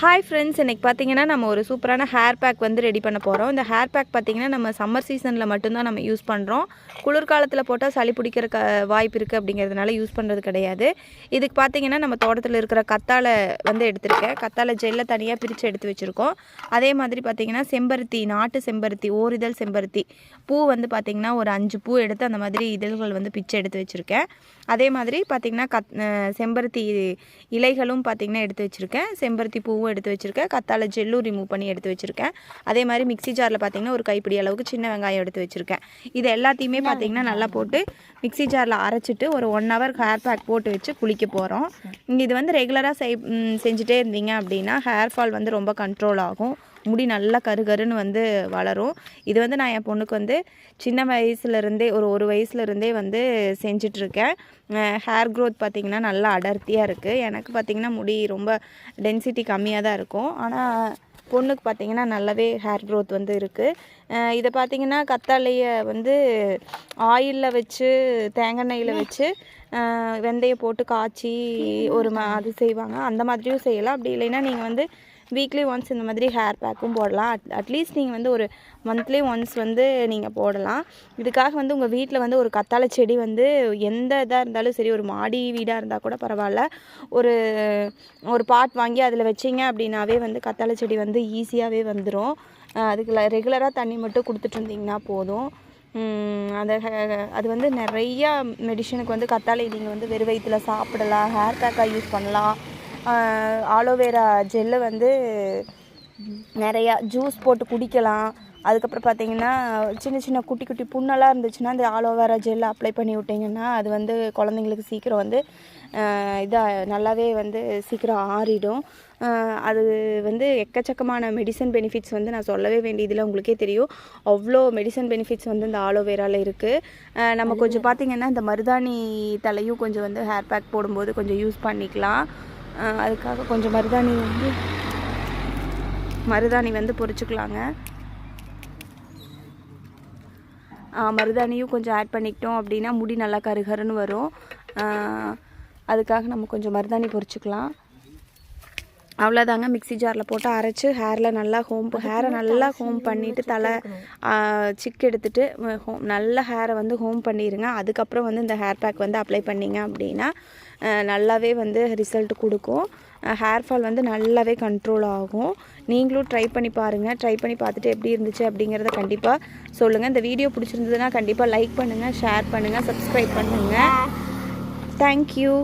Hi friends, இன்றைக்கி பார்த்தீங்கன்னா நம்ம ஒரு சூப்பரான ஹேர் பேக் வந்து ரெடி பண்ண போகிறோம். இந்த ஹேர் பேக் பார்த்திங்கன்னா நம்ம சம்மர் சீசனில் மட்டும்தான் நம்ம யூஸ் பண்ணுறோம். குளிர்காலத்தில் போட்டால் சளி பிடிக்கிற வாய்ப்பு இருக்குது அப்படிங்கிறதுனால யூஸ் பண்ணுறது கிடையாது. இதுக்கு பார்த்திங்கன்னா நம்ம தோட்டத்தில் இருக்கிற கத்தாழை வந்து எடுத்திருக்கேன். கத்தாழை ஜெல்லை தனியாக பிரித்து எடுத்து வச்சுருக்கோம். அதே மாதிரி பார்த்திங்கன்னா செம்பருத்தி, நாட்டு செம்பருத்தி, ஓரிதழ் செம்பருத்தி பூ வந்து பார்த்திங்கன்னா ஒரு 5 பூ எடுத்து அந்த மாதிரி இதழ்கள் வந்து பிச்சு எடுத்து வச்சுருக்கேன். அதே மாதிரி பார்த்திங்கன்னா செம்பருத்தி இலைகளும் பார்த்திங்கன்னா எடுத்து வச்சுருக்கேன். செம்பருத்தி பூவும் எடுத்து வச்சுருக்கேன். கத்தாழை ஜெல்லும் ரிமூவ் பண்ணி எடுத்து வச்சுருக்கேன். அதே மாதிரி மிக்ஸி ஜாரில் பார்த்திங்கன்னா ஒரு கைப்பிடி அளவுக்கு சின்ன வெங்காயம் எடுத்து வச்சுருக்கேன். இது எல்லாத்தையுமே பார்த்திங்கன்னா நல்லா போட்டு மிக்ஸி ஜாரில் அரைச்சிட்டு ஒரு 1 ஹவர் ஹேர் பேக் போட்டு வச்சு குளிக்க போகிறோம். இது வந்து ரெகுலராக செஞ்சுட்டே இருந்தீங்க அப்படின்னா ஹேர் ஃபால் வந்து ரொம்ப கண்ட்ரோல் ஆகும். முடி நல்லா கருகருன்னு வந்து வளரும். இது வந்து நான் என் பொண்ணுக்கு வந்து சின்ன வயசுலேருந்தே ஒரு வயசுலேருந்தே வந்து செஞ்சிட்ருக்கேன். ஹேர் க்ரோத் பார்த்திங்கன்னா நல்லா அடர்த்தியாக இருக்குது. எனக்கு பார்த்திங்கன்னா முடி ரொம்ப டென்சிட்டி கம்மியாக தான் இருக்கும். ஆனால் பொண்ணுக்கு பார்த்திங்கன்னா நல்லாவே ஹேர் க்ரோத் வந்து இருக்குது. இதை பார்த்திங்கன்னா கத்தாழையை வந்து ஆயிலில் வச்சு தேங்காய் எண்ணெயில் வச்சு வெந்தயம் போட்டு காய்ச்சி அது செய்வாங்க. அந்த மாதிரியும் செய்யலாம். அப்படி இல்லைன்னா நீங்கள் வந்து வீக்லி ஒன்ஸ் இந்த மாதிரி ஹேர் பேக்கும் போடலாம். அட்லீஸ்ட் நீங்கள் வந்து ஒரு மந்த்லி ஒன்ஸ் வந்து நீங்கள் போடலாம். இதுக்காக வந்து உங்கள் வீட்டில் வந்து ஒரு கத்தாழை செடி வந்து எந்த இதாக இருந்தாலும் சரி, ஒரு மாடி வீடாக இருந்தால் கூட பரவாயில்ல, ஒரு பாட் வாங்கி அதில் வச்சிங்க அப்படின்னாவே வந்து கத்தாழை செடி வந்து ஈஸியாகவே வந்துடும். அதுக்கு ரெகுலராக தண்ணி மட்டும் கொடுத்துட்டு இருந்தீங்கன்னா போதும். அது வந்து நிறையா மெடிஷனுக்கு வந்து கத்தாழை நீங்கள் வந்து வெறும் வயிற்றில் சாப்பிடலாம், ஹேர் பேக்காக யூஸ் பண்ணலாம். ஆலோவேரா ஜெல்லை வந்து நிறையா ஜூஸ் போட்டு குடிக்கலாம். அதுக்கப்புறம் பார்த்திங்கன்னா சின்ன சின்ன குட்டி குட்டி புண்ணெல்லாம் இருந்துச்சுன்னா அந்த ஆலோவேரா ஜெல்லை அப்ளை பண்ணி விட்டிங்கன்னா அது வந்து குழந்தைங்களுக்கு சீக்கிரம் வந்து இதாக நல்லாவே வந்து சீக்கிரம் ஆறிடும். அது வந்து எக்கச்சக்கமான மெடிசன் பெனிஃபிட்ஸ் வந்து நான் சொல்லவே வேண்டியதில்லை, உங்களுக்கே தெரியும். அவ்வளோ மெடிசன் பெனிஃபிட்ஸ் வந்து இந்த ஆலோவேராவில் இருக்குது. நம்ம கொஞ்சம் பார்த்திங்கன்னா இந்த மருதாணி தலையும் கொஞ்சம் வந்து ஹேர் பேக் போடும்போது கொஞ்சம் யூஸ் பண்ணிக்கலாம். அதுக்காக கொஞ்சம் மருதாணி வந்து பொரிச்சுக்கலாங்க. மருதாணியும் கொஞ்சம் ஆட் பண்ணிக்கிட்டோம் அப்படின்னா முடி நல்லா கருகருன்னு வரும். அதுக்காக நம்ம கொஞ்சம் மருதாணி பொரிச்சுக்கலாம். அவ்வளோதாங்க. மிக்ஸி ஜாரில் போட்டு அரைச்சி ஹேரை நல்லா ஹோம் பண்ணிவிட்டு தலை சிக்கு எடுத்துகிட்டு நல்லா ஹேரை வந்து ஹோம் பண்ணிடுங்க. அதுக்கப்புறம் வந்து இந்த ஹேர் பேக் வந்து அப்ளை பண்ணிங்க அப்படின்னா நல்லாவே வந்து ரிசல்ட் கொடுக்கும். ஹேர் ஃபால் வந்து நல்லாவே கண்ட்ரோல் ஆகும். நீங்களும் ட்ரை பண்ணி பாருங்கள். ட்ரை பண்ணி பார்த்துட்டு எப்படி இருந்துச்சு அப்படிங்கிறத கண்டிப்பாக சொல்லுங்கள். இந்த வீடியோ பிடிச்சிருந்ததுன்னா கண்டிப்பாக லைக் பண்ணுங்கள், ஷேர் பண்ணுங்கள், சப்ஸ்கிரைப் பண்ணுங்கள். தேங்க்யூ.